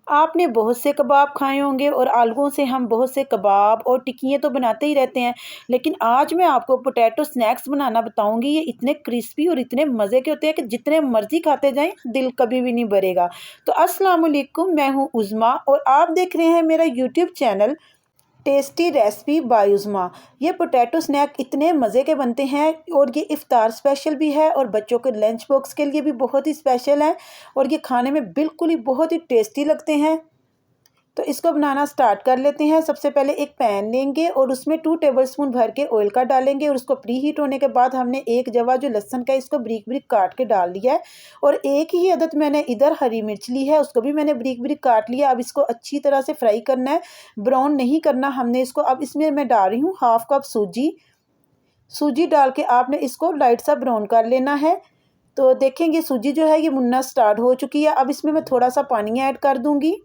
आपने बहुत से कबाब खाए होंगे और आलूओं से हम बहुत से कबाब और टिक्कियाँ तो बनाते ही रहते हैं। लेकिन आज मैं आपको पोटैटो स्नैक्स बनाना बताऊंगी। ये इतने क्रिस्पी और इतने मज़े के होते हैं कि जितने मर्जी खाते जाएं दिल कभी भी नहीं भरेगा। तो अस्सलाम वालेकुम, मैं हूँ उज़मा और आप देख रहे हैं मेरा YouTube channel tasty recipe by Uzma. ये पोटैटो स्नैक इतने मज़े के बनते हैं और ये इफ़्तार स्पेशल भी है और बच्चों के लंच बॉक्स के लिए भी बहुत ही स्पेशल है और ये खाने में बिल्कुल ही बहुत ही टेस्टी लगते हैं। तो इसको बनाना स्टार्ट कर लेते हैं। सबसे पहले एक पैन लेंगे और उसमें 2 टेबलस्पून भर के ऑयल का डालेंगे और उसको प्री हीट होने के बाद हमने एक जवा जो लहसुन का इसको ब्रीक ब्रीक काट के डाल लिया है और एक ही अदद मैंने इधर हरी मिर्च ली है, उसको भी मैंने ब्रीक ब्रीक काट लिया। अब इसको अच्छी तरह से फ्राई करना है, ब्राउन नहीं करना हमने इसको। अब इसमें मैं डाल रही हूँ हाफ कप सूजी। सूजी डाल के आपने इसको लाइट सा ब्राउन कर लेना है। तो देखेंगे सूजी जो है ये मुनना स्टार्ट हो चुकी है। अब इसमें मैं थोड़ा सा पानी ऐड कर दूंगी।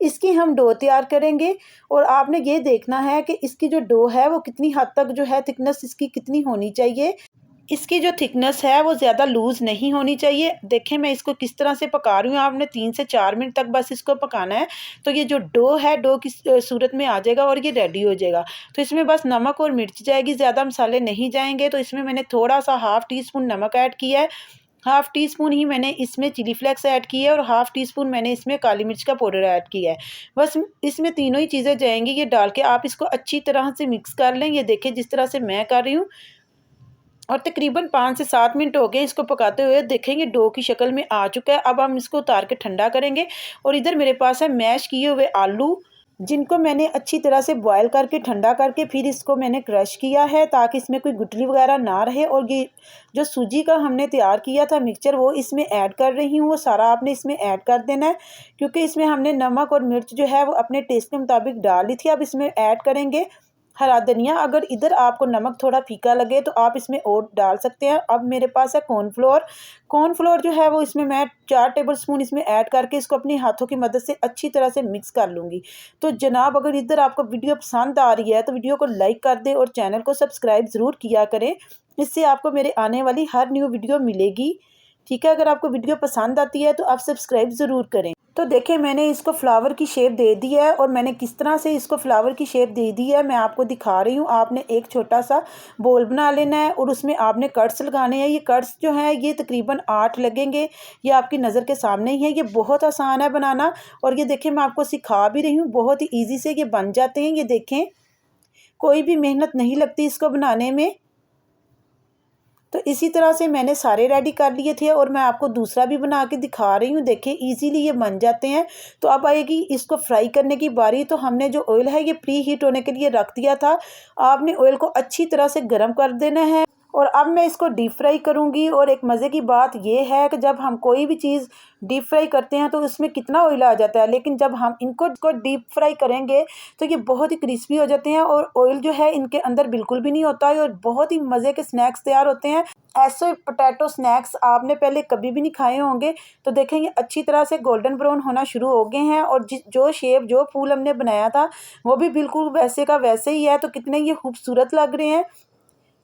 इसकी हम डो तैयार करेंगे और आपने ये देखना है कि इसकी जो डो है वो कितनी हद तक जो है थिकनेस इसकी कितनी होनी चाहिए। इसकी जो थिकनेस है वो ज़्यादा लूज़ नहीं होनी चाहिए। देखें मैं इसको किस तरह से पका रही हूँ, आपने 3 से 4 मिनट तक बस इसको पकाना है। तो ये जो डो है डो की सूरत में आ जाएगा और ये रेडी हो जाएगा। तो इसमें बस नमक और मिर्च जाएगी, ज़्यादा मसाले नहीं जाएंगे। तो इसमें मैंने थोड़ा सा हाफ़ टी स्पून नमक ऐड किया है, हाफ़ टी स्पून ही मैंने इसमें चिली फ्लेक्स ऐड की है और हाफ़ टी स्पून मैंने इसमें काली मिर्च का पाउडर ऐड किया है। बस इसमें तीनों ही चीज़ें जाएंगी। ये डाल के आप इसको अच्छी तरह से मिक्स कर लें। ये देखें जिस तरह से मैं कर रही हूँ और तकरीबन 5 से 7 मिनट हो गए इसको पकाते हुए। देखेंगे डो की शक्ल में आ चुका है। अब हम इसको उतार के ठंडा करेंगे और इधर मेरे पास है मैश किए हुए आलू, जिनको मैंने अच्छी तरह से बॉयल करके ठंडा करके फिर इसको मैंने क्रश किया है ताकि इसमें कोई गुठली वगैरह ना रहे। और ये जो सूजी का हमने तैयार किया था मिक्सचर वो इसमें ऐड कर रही हूँ। वो सारा आपने इसमें ऐड कर देना है क्योंकि इसमें हमने नमक और मिर्च जो है वो अपने टेस्ट के मुताबिक डाल ली थी। अब इसमें ऐड करेंगे हरा धनिया। अगर इधर आपको नमक थोड़ा फीका लगे तो आप इसमें और डाल सकते हैं। अब मेरे पास है कॉर्नफ्लोर। कॉर्नफ्लोर जो है वो इसमें मैं 4 टेबलस्पून इसमें ऐड करके इसको अपने हाथों की मदद से अच्छी तरह से मिक्स कर लूँगी। तो जनाब अगर इधर आपको वीडियो पसंद आ रही है तो वीडियो को लाइक कर दें और चैनल को सब्सक्राइब ज़रूर किया करें। इससे आपको मेरे आने वाली हर न्यू वीडियो मिलेगी। ठीक है, अगर आपको वीडियो पसंद आती है तो आप सब्सक्राइब ज़रूर करें। तो देखें मैंने इसको फ्लावर की शेप दे दी है और मैंने किस तरह से इसको फ्लावर की शेप दे दी है मैं आपको दिखा रही हूँ। आपने एक छोटा सा बोल बना लेना है और उसमें आपने कट्स लगाने हैं। ये कट्स जो हैं ये तकरीबन 8 लगेंगे। ये आपकी नज़र के सामने ही है। ये बहुत आसान है बनाना और ये देखें मैं आपको सिखा भी रही हूँ, बहुत ही ईजी से ये बन जाते हैं। ये देखें कोई भी मेहनत नहीं लगती इसको बनाने में। तो इसी तरह से मैंने सारे रेडी कर लिए थे और मैं आपको दूसरा भी बना के दिखा रही हूँ। देखिए इजीली ये बन जाते हैं। तो अब आएगी इसको फ्राई करने की बारी। तो हमने जो ऑयल है ये प्री हीट होने के लिए रख दिया था। आपने ऑयल को अच्छी तरह से गर्म कर देना है और अब मैं इसको डीप फ्राई करूँगी। और एक मज़े की बात यह है कि जब हम कोई भी चीज़ डीप फ्राई करते हैं तो इसमें कितना ऑयल आ जाता है, लेकिन जब हम इनको डीप फ्राई करेंगे तो ये बहुत ही क्रिस्पी हो जाते हैं और ऑयल जो है इनके अंदर बिल्कुल भी नहीं होता है और बहुत ही मज़े के स्नैक्स तैयार होते हैं। ऐसे पोटैटो स्नैक्स आपने पहले कभी भी नहीं खाए होंगे। तो देखेंगे अच्छी तरह से गोल्डन ब्राउन होना शुरू हो गए हैं और जो शेप जो फूल हमने बनाया था वो भी बिल्कुल वैसे का वैसे ही है। तो कितने ये खूबसूरत लग रहे हैं।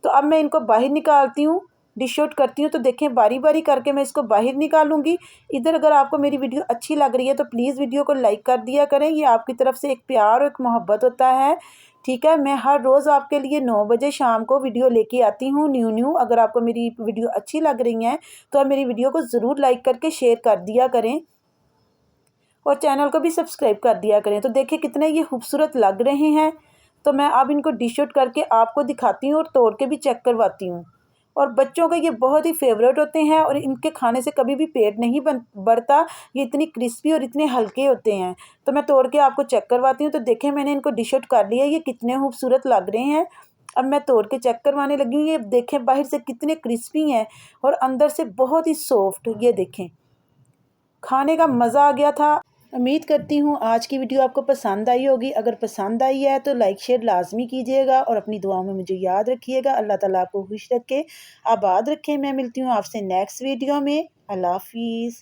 तो अब मैं इनको बाहर निकालती हूँ, डिश आउट करती हूँ। तो देखें बारी बारी करके मैं इसको बाहर निकालूंगी। इधर अगर आपको मेरी वीडियो अच्छी लग रही है तो प्लीज़ वीडियो को लाइक कर दिया करें। ये आपकी तरफ से एक प्यार और एक मोहब्बत होता है। ठीक है, मैं हर रोज़ आपके लिए 9 बजे शाम को वीडियो लेके आती हूँ न्यू। अगर आपको मेरी वीडियो अच्छी लग रही है तो आप मेरी वीडियो को ज़रूर लाइक करके शेयर कर दिया करें और चैनल को भी सब्सक्राइब कर दिया करें। तो देखिए कितने ये खूबसूरत लग रहे हैं। तो मैं अब इनको डिश आउट करके आपको दिखाती हूँ और तोड़ के भी चेक करवाती हूँ। और बच्चों के ये बहुत ही फेवरेट होते हैं और इनके खाने से कभी भी पेट नहीं बढ़ता। ये इतनी क्रिस्पी और इतने हल्के होते हैं। तो मैं तोड़ के आपको चेक करवाती हूँ। तो देखें मैंने इनको डिश आउट कर लिया। ये कितने खूबसूरत लग रहे हैं। अब मैं तोड़ के चेक करवाने लगी हूँ। ये देखें बाहर से कितने क्रिस्पी हैं और अंदर से बहुत ही सॉफ्ट। ये देखें खाने का मज़ा आ गया था। उम्मीद करती हूँ आज की वीडियो आपको पसंद आई होगी। अगर पसंद आई है तो लाइक शेयर लाजमी कीजिएगा और अपनी दुआओं में मुझे याद रखिएगा। अल्लाह ताला आपको खुश रखे, आबाद रखे। मैं मिलती हूँ आपसे नेक्स्ट वीडियो में। अल्लाह हाफिज़।